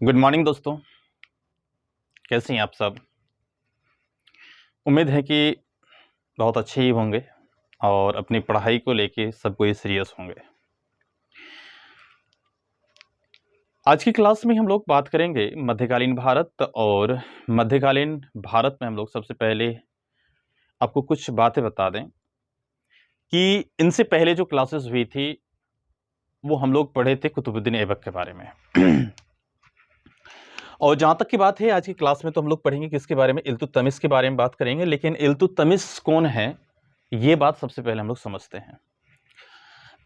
Good morning दोस्तों, कैसे हैं आप सब। उम्मीद है कि बहुत अच्छे ही होंगे और अपनी पढ़ाई को लेके सब कोई सीरियस होंगे। आज की क्लास में हम लोग बात करेंगे मध्यकालीन भारत। और मध्यकालीन भारत में हम लोग सबसे पहले आपको कुछ बातें बता दें कि इनसे पहले जो क्लासेस हुई थी वो हम लोग पढ़े थे कुतुबुद्दीन ऐबक के बारे में। और जहां तक की बात है आज की क्लास में तो हम लोग पढ़ेंगे किसके बारे में, इल्तुतमिश के बारे में बात करेंगे। लेकिन इल्तुतमिश कौन है ये बात सबसे पहले हम लोग समझते हैं।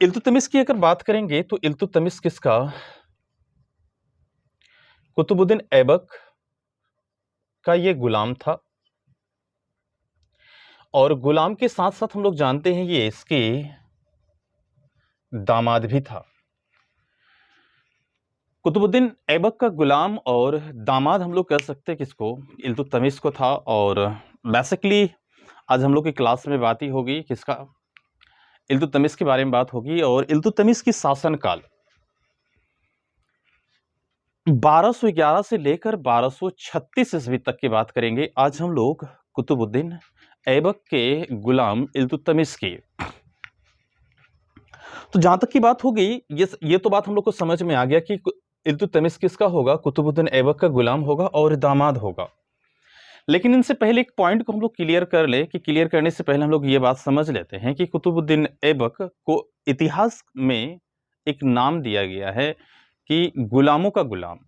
इल्तुतमिश की अगर बात करेंगे तो इल्तुतमिश किसका, कुतुबुद्दीन ऐबक का ये गुलाम था। और गुलाम के साथ साथ हम लोग जानते हैं ये इसके दामाद भी था। कुतुबुद्दीन ऐबक का गुलाम और दामाद हम लोग कह सकते हैं किसको, इल्तुतमिश को था। और बेसिकली आज हम लोग की क्लास में बात ही होगी किसका, इल्तुतमिश के बारे में बात होगी। और इल्तुतमिश की शासनकाल 1211 से लेकर 1236 ईस्वी तक की बात करेंगे आज हम लोग कुतुबुद्दीन ऐबक के गुलाम इल्तुतमिश की। तो जहां तक की बात होगी ये तो बात हम लोग को समझ में आ गया कि इल्तुतमिश किसका होगा, कुतुबुद्दीन ऐबक का गुलाम होगा और दामाद होगा। लेकिन इनसे पहले एक पॉइंट को हम लोग क्लियर कर ले कि क्लियर करने से पहले हम लोग ये बात समझ लेते हैं कि कुतुबुद्दीन ऐबक को इतिहास में एक नाम दिया गया है कि गुलामों का गुलाम।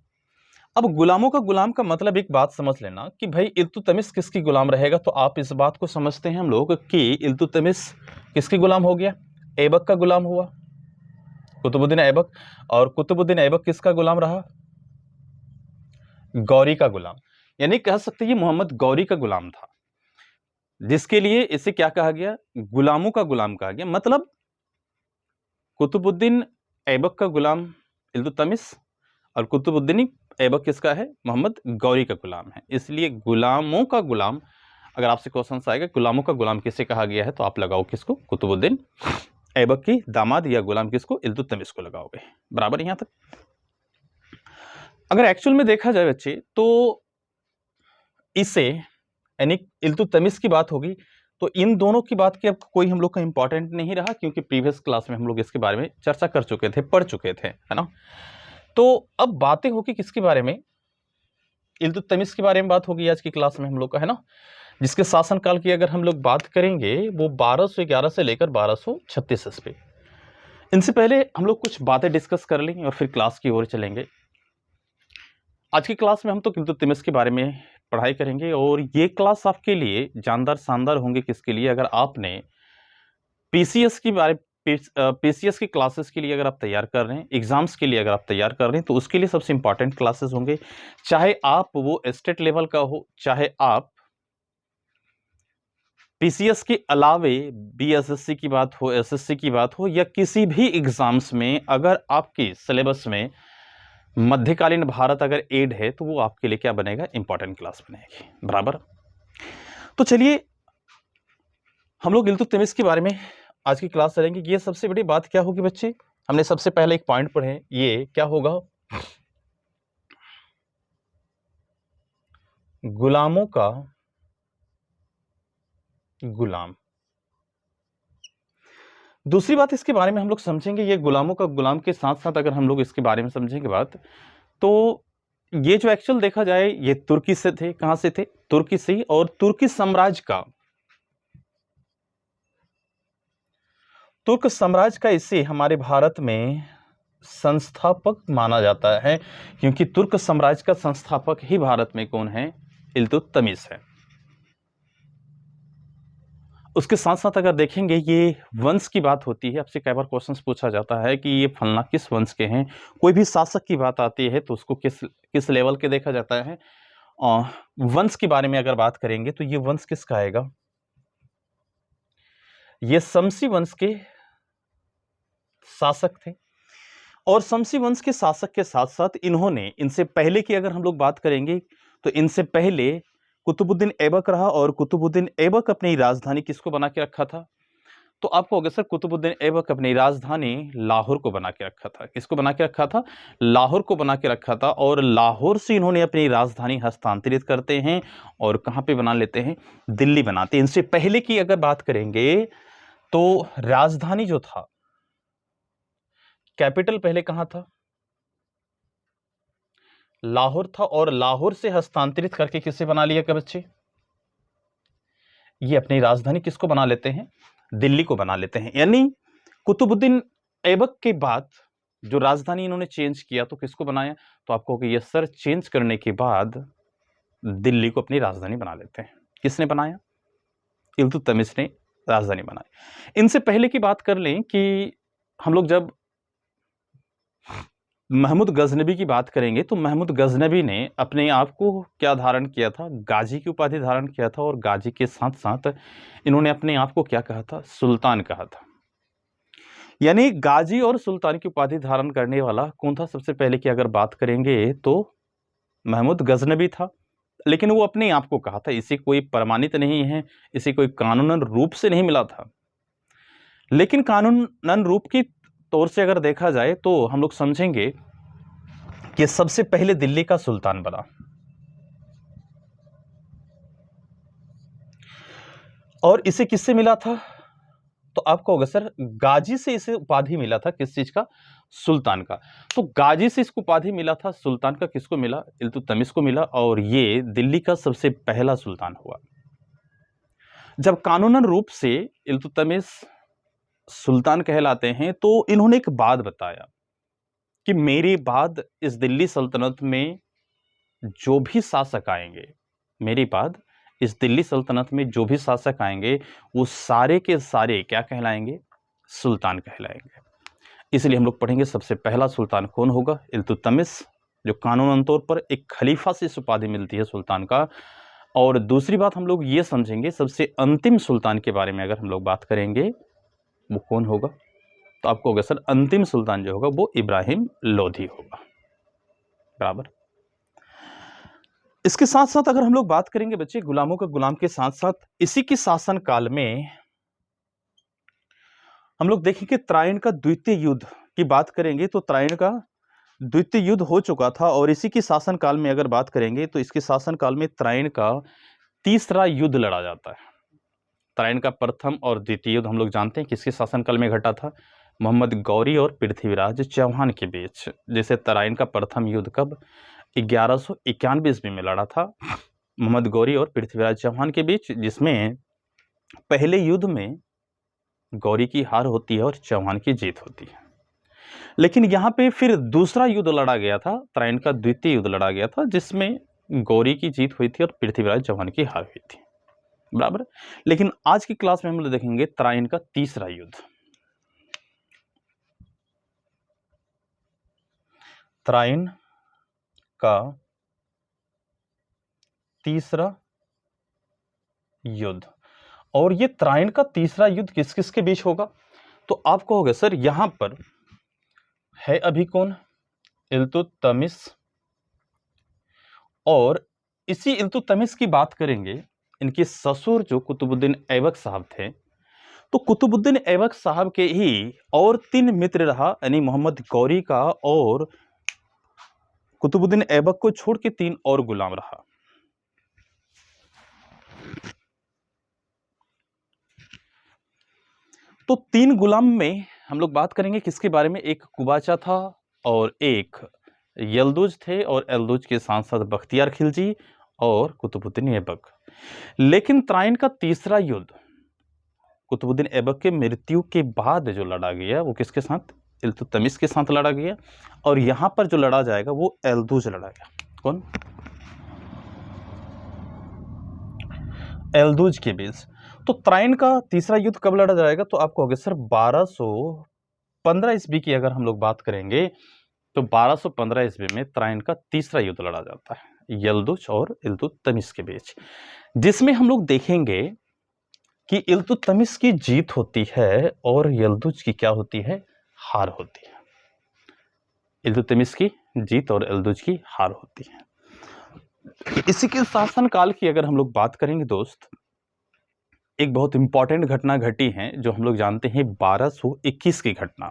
अब गुलामों का गुलाम का मतलब एक बात समझ लेना कि भाई इल्तुतमिश किसकी गुलाम रहेगा। तो आप इस बात को समझते हैं हम लोग कि इल्तुतमिश किसकी गुलाम हो गया, ऐबक का गुलाम हुआ, कुतुबुद्दीन ऐबक। और कुतुबुद्दीन ऐबक किसका गुलाम रहा, गौरी का गुलाम। यानी कह सकते हैं ये मोहम्मद गौरी का गुलाम था, जिसके लिए इसे क्या कहा गया, गुलामों का गुलाम कहा गया। मतलब कुतुबुद्दीन ऐबक का गुलाम इल्तुतमिश और कुतुबुद्दीन ऐबक किसका है, मोहम्मद गौरी का गुलाम है। इसलिए गुलामों का गुलाम, अगर आपसे क्वेश्चन आएगा गुलामों का गुलाम किसे कहा गया है तो आप लगाओ किसको, कुतुबुद्दीन ऐबक की दामाद या गुलाम किसको, इल्तुतमिश को लगाओगे। बराबर यहां तक। अगर एक्चुअल में देखा जाए बच्चे तो इसे यानी इल्तुतमिश की बात होगी तो इन दोनों की बात की अब कोई हम लोग का इंपॉर्टेंट नहीं रहा, क्योंकि प्रीवियस क्लास में हम लोग इसके बारे में चर्चा कर चुके थे, पढ़ चुके थे, है ना। तो अब बातें होगी किसके बारे में, इल्तुतमिश के बारे में बात होगी आज की क्लास में हम लोग का, है ना। जिसके शासनकाल की अगर हम लोग बात करेंगे वो 1211 से लेकर 1236 ईस्वी। इनसे पहले हम लोग कुछ बातें डिस्कस कर लेंगे और फिर क्लास की ओर चलेंगे। आज की क्लास में हम तो इल्तुतमिश के बारे में पढ़ाई करेंगे और ये क्लास आपके लिए जानदार शानदार होंगे। किसके लिए, अगर आपने पीसीएस की क्लासेस के लिए अगर आप तैयार कर रहे हैं, एग्जाम्स के लिए अगर आप तैयार कर रहे हैं, तो उसके लिए सबसे इंपॉर्टेंट क्लासेस होंगे। चाहे आप वो स्टेट लेवल का हो, चाहे आप पीसीएस के अलावे बीएसएससी की बात हो, एसएससी की बात हो, या किसी भी एग्जाम्स में अगर आपके सिलेबस में मध्यकालीन भारत अगर एड है तो वो आपके लिए क्या बनेगा, इंपॉर्टेंट क्लास बनेगी। बराबर। तो चलिए हम लोग इल्तुतमिश के बारे में आज की क्लास चलेंगे। ये सबसे बड़ी बात क्या होगी बच्चे, हमने सबसे पहले एक पॉइंट पढ़े, ये क्या होगा, गुलामों का गुलाम। दूसरी बात इसके बारे में हम लोग समझेंगे, ये गुलामों का गुलाम के साथ साथ अगर हम लोग इसके बारे में समझेंगे बात, तो ये जो एक्चुअल देखा जाए ये तुर्की से थे। कहां से थे, तुर्की से। और तुर्की साम्राज्य का, तुर्क साम्राज्य का इसे हमारे भारत में संस्थापक माना जाता है, क्योंकि तुर्क साम्राज्य का संस्थापक ही भारत में कौन है, इल्तुतमिश है। उसके साथ साथ अगर देखेंगे ये वंश की बात होती है, आपसे कई बार क्वेश्चंस पूछा जाता है कि ये फलना किस वंश के हैं। कोई भी शासक की बात आती है तो उसको किस लेवल के देखा जाता है। वंश के बारे में अगर बात करेंगे तो ये वंश किसका आएगा, ये शमसी वंश के शासक थे। और शमसी वंश के शासक के साथ साथ इन्होंने, इनसे पहले की अगर हम लोग बात करेंगे तो इनसे पहले कुतुबुद्दीन ऐबक रहा। और कुतुबुद्दीन ऐबक अपनी राजधानी किसको बना के रखा था, तो आपको होगा सर कुतुबुद्दीन ऐबक अपनी राजधानी लाहौर को बना के रखा था। किसको बना के रखा था? लाहौर को बना के रखा था। और लाहौर से इन्होंने अपनी राजधानी हस्तांतरित करते हैं और कहां पे बना लेते हैं? दिल्ली बनाते हैं। इनसे पहले की अगर बात करेंगे तो राजधानी जो था, कैपिटल पहले कहां था? लाहौर था। और लाहौर से हस्तांतरित करके किससे बना लिया क्या बच्चे? ये अपनी राजधानी किसको बना लेते हैं? दिल्ली को बना लेते हैं। यानी कुतुबुद्दीन ऐबक के बाद जो राजधानी इन्होंने चेंज किया तो किसको बनाया? तो आपको ये सर चेंज करने के बाद दिल्ली को अपनी राजधानी बना लेते हैं। किसने बनाया? इल्तुतमिश ने राजधानी बनाई। इनसे पहले की बात कर लें कि हम लोग जब महमूद गजनबी की बात करेंगे तो महमूद गजनबी ने अपने आप को क्या धारण किया था? गाजी की उपाधि धारण किया था। और गाजी के साथ साथ इन्होंने अपने आप को क्या कहा था? सुल्तान कहा था। यानी गाजी और सुल्तान की उपाधि धारण करने वाला कौन था? सबसे पहले की अगर बात करेंगे तो महमूद गजनबी था। लेकिन वो अपने आप को कहा था, इसे कोई प्रमाणित नहीं है, इसे कोई कानूनन रूप से नहीं मिला था। लेकिन कानूनन रूप की तौर से अगर देखा जाए तो हम लोग समझेंगे कि सबसे पहले दिल्ली का सुल्तान बना। और इसे किससे मिला था? तो आपको होगा सर गाजी से इसे उपाधि मिला था। किस चीज का? सुल्तान का। तो गाजी से इसको उपाधि मिला था। सुल्तान का किसको मिला? इल्तुतमिश को मिला। और ये दिल्ली का सबसे पहला सुल्तान हुआ। जब कानूनन रूप से इल्तुतमिश सुल्तान कहलाते हैं तो इन्होंने एक बात बताया कि मेरे बाद इस दिल्ली सल्तनत में जो भी शासक आएंगे, मेरे बाद इस दिल्ली सल्तनत में जो भी शासक आएंगे वो सारे के सारे क्या कहलाएंगे? सुल्तान कहलाएंगे। इसलिए हम लोग पढ़ेंगे सबसे पहला सुल्तान कौन होगा? इल्तुतमिश, जो कानूनन तौर पर एक खलीफा से उपाधि मिलती है सुल्तान का। और दूसरी बात हम लोग ये समझेंगे सबसे अंतिम सुल्तान के बारे में अगर हम लोग बात करेंगे वो कौन होगा? तो आपको होगा सर अंतिम सुल्तान जो होगा वो इब्राहिम लोधी होगा। बराबर। इसके साथ साथ अगर हम लोग बात करेंगे बच्चे गुलामों का गुलाम के साथ साथ इसी के शासन काल में हम लोग देखेंगे त्रायण का द्वितीय युद्ध की बात करेंगे तो त्रायण का द्वितीय युद्ध हो चुका था। और इसी के शासन काल में अगर बात करेंगे तो इसके शासन काल में त्रायण का तीसरा युद्ध लड़ा जाता है। त्रायण का प्रथम और द्वितीय युद्ध हम लोग जानते हैं किसके शासनकाल में घटा था? मोहम्मद गौरी और पृथ्वीराज चौहान के बीच। जैसे त्रायण का प्रथम युद्ध कब? 1191 ईस्वी में लड़ा था मोहम्मद गौरी और पृथ्वीराज चौहान के बीच, जिसमें पहले युद्ध में गौरी की हार होती है और चौहान की जीत होती है। लेकिन यहाँ पे फिर दूसरा युद्ध लड़ा गया था, त्रायण का द्वितीय युद्ध लड़ा गया था जिसमें गौरी की जीत हुई थी और पृथ्वीराज चौहान की हार हुई थी। बराबर। लेकिन आज की क्लास में हम लोग देखेंगे त्रायण का तीसरा युद्ध। त्रायण का तीसरा युद्ध। और ये त्रायण का तीसरा युद्ध किस किस के बीच होगा? तो आपको होगा सर यहां पर है अभी कौन? इल्तुतमिश। और इसी इल्तुतमिश की बात करेंगे, इनके ससुर जो कुतुबुद्दीन ऐबक साहब थे, तो कुतुबुद्दीन ऐबक साहब के ही और 3 मित्र रहा, यानी मोहम्मद गौरी का और कुतुबुद्दीन ऐबक को छोड़ के 3 और गुलाम रहा। तो 3 गुलाम में हम लोग बात करेंगे किसके बारे में? एक कुबाचा था और एक यल्दुज थे और यल्दुज के साथ साथ बख्तियार खिलजी और कुतुबुद्दीन ऐबक। लेकिन त्रायण का तीसरा युद्ध कुतुबुद्दीन ऐबक के मृत्यु के बाद जो लड़ा गया वो किसके साथ? इल्तुतमिश के साथ लड़ा गया। और यहां पर जो लड़ा जाएगा वो यल्दुज लड़ा गया। कौन? यल्दुज के बीच। तो त्रायण का तीसरा युद्ध कब लड़ा जाएगा? तो आपको होगा सर 1215 ईस्वी की अगर हम लोग बात करेंगे तो 1215 ईस्वी में त्रायण का तीसरा युद्ध लड़ा जाता है यल्दुज और इल्तुतमिश के बीच, जिसमें हम लोग देखेंगे कि इल्तुतमिश की जीत होती है और यल्दुज की क्या होती है? हार होती है। इल्तुतमिश की जीत और यल्दुज की हार होती है। इसी के शासन काल की अगर हम लोग बात करेंगे दोस्त एक बहुत इंपॉर्टेंट घटना घटी है जो हम लोग जानते हैं 1221 की घटना।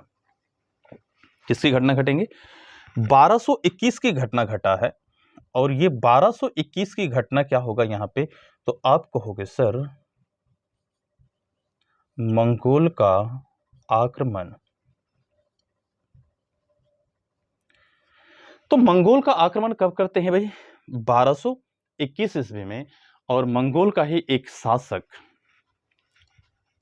किसकी घटना घटेंगे? 1221 की घटना घटा है। और ये 1221 की घटना क्या होगा यहाँ पे, तो आप कहोगे सर मंगोल का आक्रमण। तो मंगोल का आक्रमण कब करते हैं भाई? 1221 ईस्वी में। और मंगोल का ही एक शासक,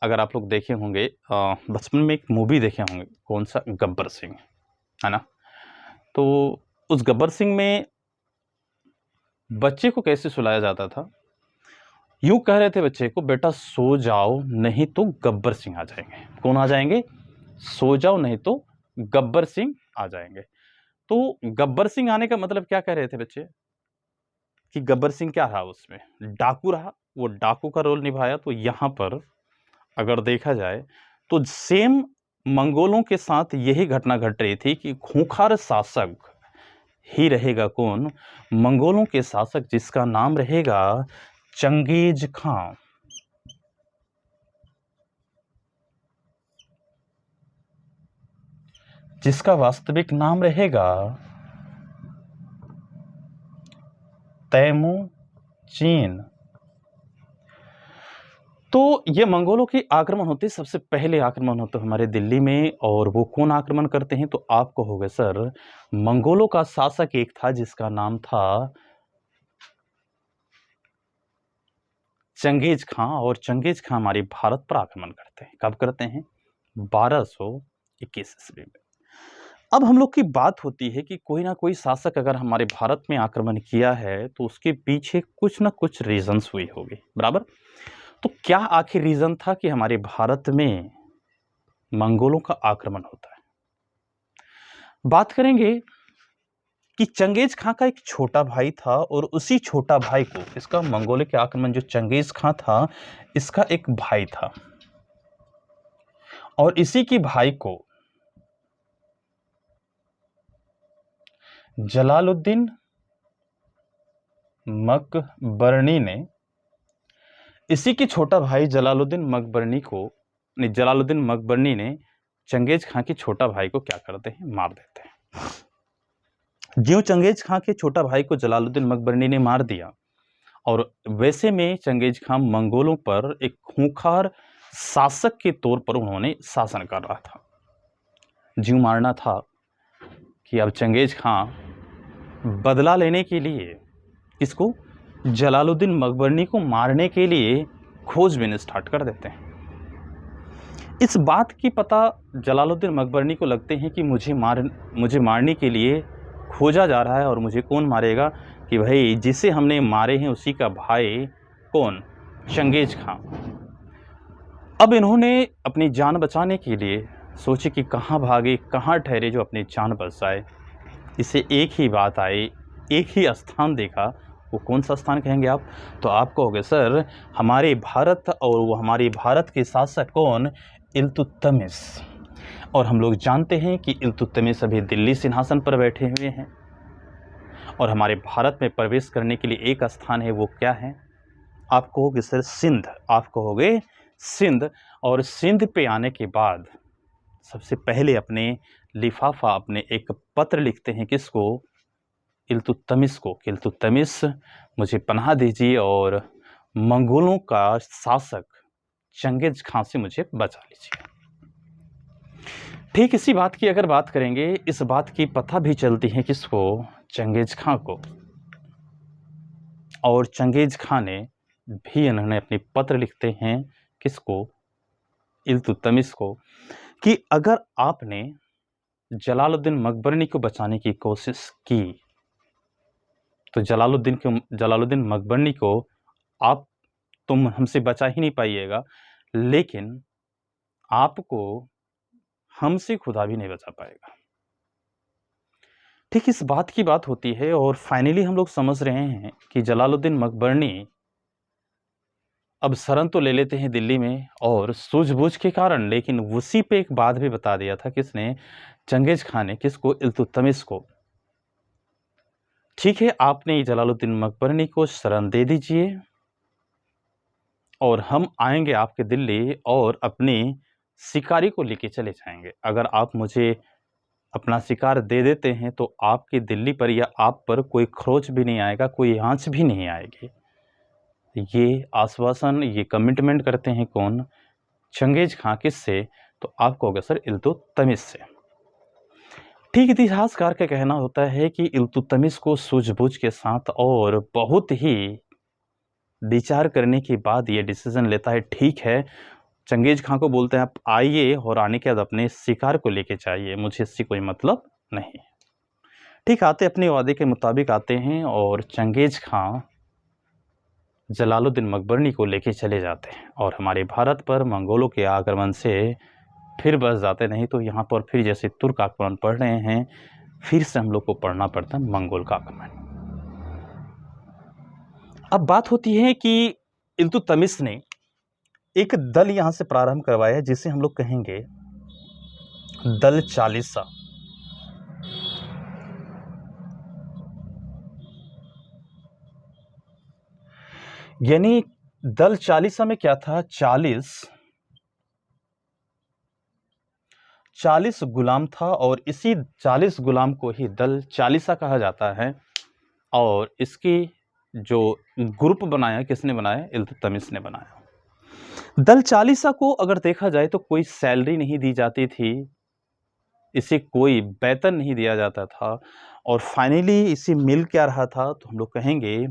अगर आप लोग देखे होंगे बचपन में एक मूवी देखे होंगे, कौन सा, गब्बर सिंह, है ना। तो उस गब्बर सिंह में बच्चे को कैसे सुलाया जाता था, यूं कह रहे थे बच्चे को, बेटा सो जाओ नहीं तो गब्बर सिंह आ जाएंगे। कौन आ जाएंगे? सो जाओ नहीं तो गब्बर सिंह आ जाएंगे। तो गब्बर सिंह आने का मतलब क्या कह रहे थे बच्चे, कि गब्बर सिंह क्या रहा, उसमें डाकू रहा, वो डाकू का रोल निभाया। तो यहां पर अगर देखा जाए तो सेम मंगोलों के साथ यही घटना घट रही थी कि खूंखार शासक ही रहेगा कौन? मंगोलों के शासक, जिसका नाम रहेगा चंगेज खां। जिसका वास्तविक नाम रहेगा तैमूर। तो ये मंगोलों के आक्रमण होते, सबसे पहले आक्रमण होते हमारे दिल्ली में। और वो कौन आक्रमण करते हैं, तो आप कहोगे सर मंगोलों का शासक एक था जिसका नाम था चंगेज खां। और चंगेज खां हमारे भारत पर आक्रमण करते हैं। कब करते हैं? 1221 ईस्वी में। अब हम लोग की बात होती है कि कोई ना कोई शासक अगर हमारे भारत में आक्रमण किया है तो उसके पीछे कुछ ना कुछ रीजंस हुई होगी, बराबर। तो क्या आखिर रीजन था कि हमारे भारत में मंगोलों का आक्रमण होता है? बात करेंगे कि चंगेज खां का एक छोटा भाई था, और उसी छोटा भाई को, इसका मंगोलों के आक्रमण जो चंगेज खां था, इसका एक भाई था, और इसी की भाई को जलालुद्दीन मकबरनी ने, इसी की छोटा भाई जलालुद्दीन मकबरनी ने चंगेज खां के छोटा भाई को क्या करते हैं? मार देते हैं। ज्यों चंगेज खां के छोटा भाई को जलालुद्दीन मकबरनी ने मार दिया, और वैसे में चंगेज खां मंगोलों पर एक खूंखार शासक के तौर पर उन्होंने शासन कर रहा था। ज्यों मारना था कि अब चंगेज खां बदला लेने के लिए किसको? जलालुद्दीन मकबरनी को मारने के लिए खोजबीन स्टार्ट कर देते हैं। इस बात की पता जलालुद्दीन मकबरनी को लगते हैं कि मुझे मारने के लिए खोजा जा रहा है, और मुझे कौन मारेगा, कि भाई जिसे हमने मारे हैं उसी का भाई कौन? चंगेज खां। अब इन्होंने अपनी जान बचाने के लिए सोचे कि कहाँ भागे, कहाँ ठहरे जो अपनी जान बच जाए। इसे एक ही बात आई, एक ही स्थान देखा। वो कौन सा स्थान कहेंगे आप? तो आप कहोगे सर हमारे भारत, और वो हमारे भारत के शासक कौन? इल्तुतमिश। और हम लोग जानते हैं कि इल्तुतमिश अभी दिल्ली सिंहासन पर बैठे हुए हैं, और हमारे भारत में प्रवेश करने के लिए एक स्थान है, वो क्या है? आप कहोगे सर सिंध। आप कहोगे सिंध। और सिंध पे आने के बाद सबसे पहले अपने लिफाफा, अपने एक पत्र लिखते हैं, किसको? इल्तुतमिश को। इल्तुतमिश मुझे पनाह दीजिए, और मंगोलों का शासक चंगेज खां से मुझे बचा लीजिए। ठीक इसी बात की अगर बात करेंगे, इस बात की पता भी चलती है किसको? चंगेज खां को। और चंगेज खां ने भी, इन्होंने अपने पत्र लिखते हैं किसको? इल्तुतमिश को, कि अगर आपने जलालुद्दीन मकबरनी को बचाने की कोशिश की तो जलालुद्दीन मकबरनी को तुम हमसे बचा ही नहीं पाइएगा, लेकिन आपको हमसे खुदा भी नहीं बचा पाएगा। ठीक इस बात की बात होती है, और फाइनली हम लोग समझ रहे हैं कि जलालुद्दीन मकबरनी अब शरण तो ले लेते हैं दिल्ली में, और सूझबूझ के कारण, लेकिन उसी पे एक बात भी बता दिया था किसने? चंगेज खां ने। किसको? इल्तुतमिश को। ठीक है, आपने जलालुद्दीन मकबरनी को शरण दे दीजिए, और हम आएंगे आपके दिल्ली और अपनी शिकारी को लेके चले जाएंगे। अगर आप मुझे अपना शिकार दे देते हैं तो आपकी दिल्ली पर या आप पर कोई खरोच भी नहीं आएगा, कोई आंच भी नहीं आएगी। ये आश्वासन, ये कमिटमेंट करते हैं कौन? चंगेज खां। किससे? तो आपको होगा सर इल्तुतमिश से। ठीक इतिहासकार का कहना होता है कि इल्तुतमिश को सूझबूझ के साथ और बहुत ही विचार करने के बाद ये डिसीजन लेता है, ठीक है, चंगेज खां को बोलते हैं आप आइए और आने के बाद अपने शिकार को लेके जाइए, मुझे इससे कोई मतलब नहीं। ठीक, आते अपने वादे के मुताबिक आते हैं और चंगेज खां जलालुद्दीन मकबरनी को लेके चले जाते हैं और हमारे भारत पर मंगोलों के आक्रमण से फिर बस जाते। नहीं तो यहाँ पर फिर जैसे तुर्क आक्रमण पढ़ रहे हैं, फिर से हम लोग को पढ़ना पड़ता है मंगोल का आक्रमण। अब बात होती है कि इल्तुतमिश ने एक दल यहां से प्रारंभ करवाया जिसे हम लोग कहेंगे दल चालीसा। यानी दल चालीसा में क्या था? 40 गुलाम था और इसी 40 गुलाम को ही दल चालीसा कहा जाता है। और इसकी जो ग्रुप बनाया, किसने बनाया? इल्तुतमिश ने बनाया। दल चालीसा को अगर देखा जाए तो कोई सैलरी नहीं दी जाती थी, इसे कोई वेतन नहीं दिया जाता था। और फाइनली इसे मिल क्या रहा था? तो हम लोग कहेंगे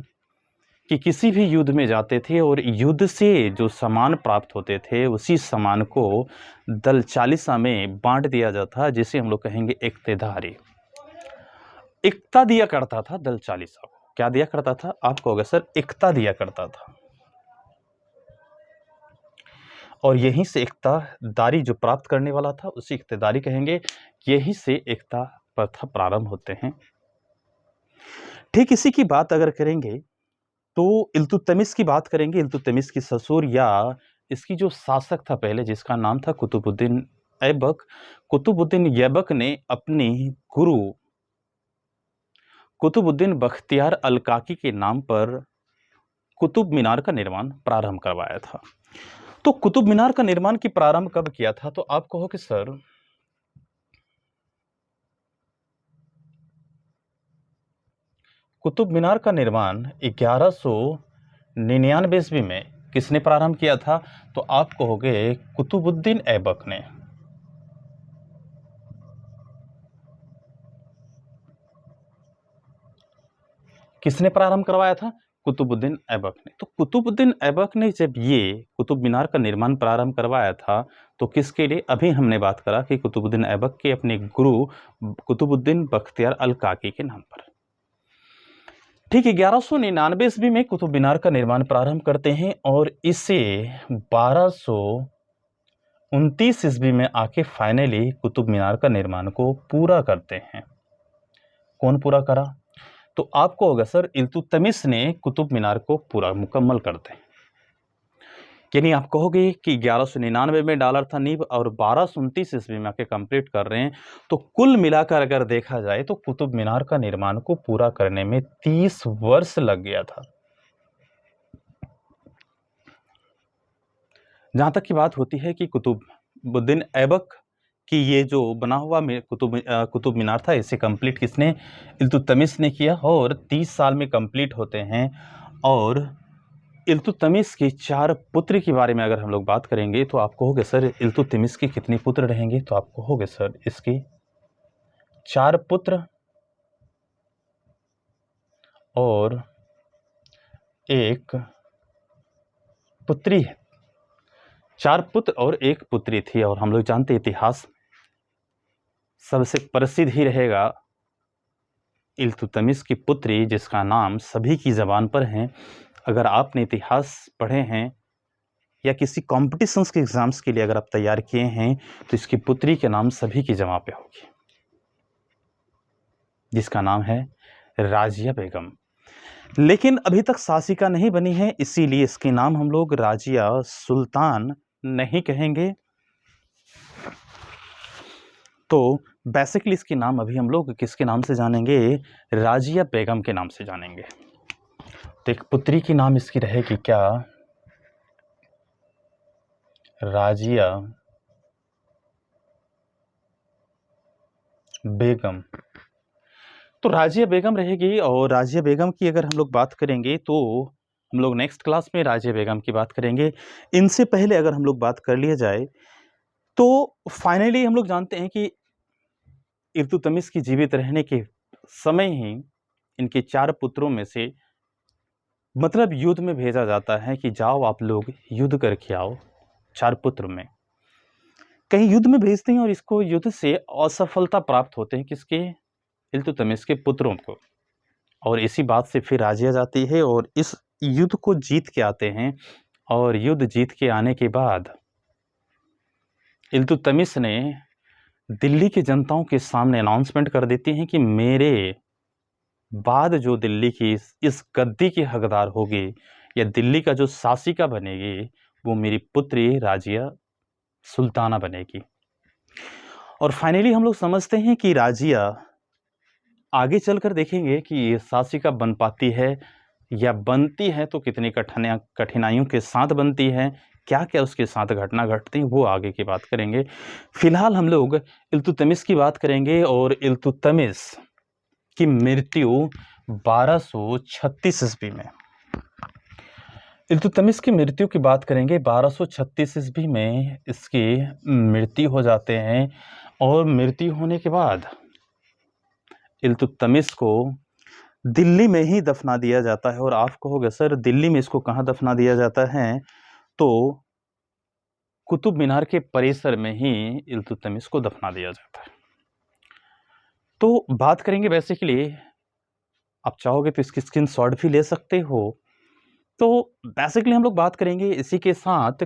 कि किसी भी युद्ध में जाते थे और युद्ध से जो सामान प्राप्त होते थे उसी सामान को दल चालीसा में बांट दिया जाता, जिसे हम लोग कहेंगे इक्तेदारी। एकता दिया करता था दल चालीसा को। क्या दिया करता था? आपको होगा सर एकता दिया करता था। और यहीं से एकतादारी जो प्राप्त करने वाला था उसी इक्तेदारी कहेंगे। यहीं से एकता प्रथा प्रारंभ होते हैं। ठीक इसी की बात अगर करेंगे तो इल्तुतमिश की बात करेंगे। इल्तुतमिश की ससुर या इसकी जो शासक था पहले, जिसका नाम था कुतुबुद्दीन ऐबक। कुतुबुद्दीन ऐबक ने अपनी गुरु कुतुबुद्दीन बख्तियार अल काकी के नाम पर कुतुब मीनार का निर्माण प्रारंभ करवाया था। तो कुतुब मीनार का निर्माण की प्रारंभ कब किया था? तो आप कहो कि सर कुतुब मीनार का निर्माण 1199 ईस्वी में किसने प्रारंभ किया था? तो आप कहोगे कुतुबुद्दीन ऐबक ने। किसने प्रारंभ करवाया था? कुतुबुद्दीन ऐबक ने। तो कुतुबुद्दीन ऐबक ने जब ये कुतुब मीनार का निर्माण प्रारंभ करवाया था तो किसके लिए? अभी हमने बात करा कि कुतुबुद्दीन ऐबक के अपने गुरु कुतुबुद्दीन बख्तियार अल काकी के नाम पर। ठीक, 1199 ईस्वी में कुतुब मीनार का निर्माण प्रारंभ करते हैं और इसे 1229 ईस्वी में आके फाइनली कुतुब मीनार का निर्माण को पूरा करते हैं। कौन पूरा करा? तो आपको होगा सर इल्तुतमिश ने कुतुब मीनार को पूरा मुकम्मल करते हैं। यानी आप कहोगे कि 1199 में डॉलर था नींव और 1229 ईस्वी में आके कंप्लीट कर रहे हैं। तो कुल मिलाकर अगर देखा जाए तो कुतुब मीनार का निर्माण को पूरा करने में 30 वर्ष लग गया था। जहां तक की बात होती है कि कुतुबुद्दीन ऐबक कि ये जो बना हुआ कुतुब मीनार था, इसे कंप्लीट किसने? इल्तुतमिश ने किया और 30 साल में कंप्लीट होते हैं। और इल्तुतमिश के 4 पुत्र के बारे में अगर हम लोग बात करेंगे तो आप कहोगे सर इल्तुतमिश के कितने पुत्र रहेंगे? तो आप कहोगे सर इसके 4 पुत्र और 1 पुत्री है। 4 पुत्र और 1 पुत्री थी। और हम लोग जानते इतिहास सबसे प्रसिद्ध ही रहेगा इल्तुतमिश की पुत्री, जिसका नाम सभी की ज़बान पर है। अगर आपने इतिहास पढ़े हैं या किसी कॉम्पिटिशन्स के एग्जाम्स के लिए अगर आप तैयार किए हैं तो इसकी पुत्री के नाम सभी की ज़बान पे होगी, जिसका नाम है राजिया बेगम। लेकिन अभी तक शासिका नहीं बनी है, इसीलिए इसके नाम हम लोग राजिया सुल्तान नहीं कहेंगे। तो बेसिकली इसके नाम अभी हम लोग किसके नाम से जानेंगे? राजिया बेगम के नाम से जानेंगे। तो एक पुत्री की नाम इसकी रहेगी क्या? राजिया बेगम। तो राजिया बेगम रहेगी, और राजिया बेगम की अगर हम लोग बात करेंगे तो हम लोग नेक्स्ट क्लास में राजिया बेगम की बात करेंगे। इनसे पहले अगर हम लोग बात कर लिया जाए तो फाइनली हम लोग जानते हैं कि इल्तुतमिश की जीवित रहने के समय ही इनके 4 पुत्रों में से मतलब युद्ध में भेजा जाता है कि जाओ आप लोग युद्ध करके आओ। 4 पुत्र में कहीं युद्ध में भेजते हैं और इसको युद्ध से असफलता प्राप्त होते हैं किसके, इल्तुतमिश के पुत्रों को। और इसी बात से फिर राजिया जाती है और इस युद्ध को जीत के आते हैं। और युद्ध जीत के आने के बाद इल्तुतमिश ने दिल्ली की जनताओं के सामने अनाउंसमेंट कर देती हैं कि मेरे बाद जो दिल्ली की इस गद्दी की हकदार होगी या दिल्ली का जो शासिका बनेगी वो मेरी पुत्री राजिया सुल्ताना बनेगी। और फाइनली हम लोग समझते हैं कि राजिया आगे चलकर देखेंगे कि ये शासिका बन पाती है या बनती है तो कितनी कठिनाइयों के साथ बनती है, क्या क्या उसके साथ घटना घटती है, वो आगे की बात करेंगे। फिलहाल हम लोग इल्तुतमिश की बात करेंगे और इल्तुतमिश की मृत्यु 1236 ईस्वी में, इल्तुतमिश की मृत्यु की बात करेंगे 1236 ईस्वी में इसकी मृत्यु हो जाते हैं। और मृत्यु होने के बाद इल्तुतमिश को दिल्ली में ही दफना दिया जाता है। और आप कहोगे सर दिल्ली में इसको कहाँ दफना दिया जाता है, तो कुतुब मीनार के परिसर में ही इल्तुतमिश को दफना दिया जाता है। तो बात करेंगे बेसिकली, आप चाहोगे तो इसकी स्क्रीनशॉट भी ले सकते हो। तो बेसिकली हम लोग बात करेंगे इसी के साथ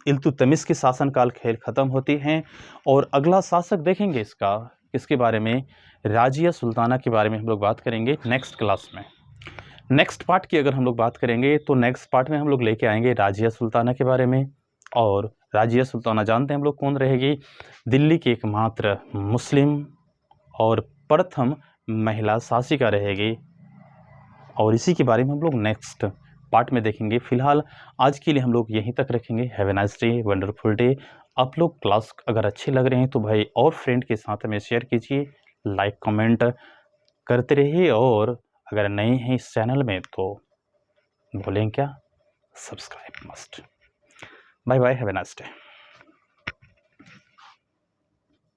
इल्तुतमिश की शासनकाल खेल खत्म होती हैं। और अगला शासक देखेंगे इसका किसके बारे में, राजिया सुल्ताना के बारे में हम लोग बात करेंगे नेक्स्ट क्लास में। नेक्स्ट पार्ट की अगर हम लोग बात करेंगे तो नेक्स्ट पार्ट में हम लोग लेके आएंगे राजिया सुल्ताना के बारे में। और राजिया सुल्ताना जानते हैं हम लोग कौन रहेगी, दिल्ली की एकमात्र मुस्लिम और प्रथम महिला शासिका रहेगी। और इसी के बारे में हम लोग नेक्स्ट पार्ट में देखेंगे। फिलहाल आज के लिए हम लोग यहीं तक रखेंगे। Have a nice day, wonderful day. आप लोग क्लास अगर अच्छे लग रहे हैं तो भाई और फ्रेंड के साथ में शेयर कीजिए, लाइक कमेंट करते रहिए। और अगर नए हैं इस चैनल में तो भूलें क्या, subscribe must. Bye bye, have a nice day.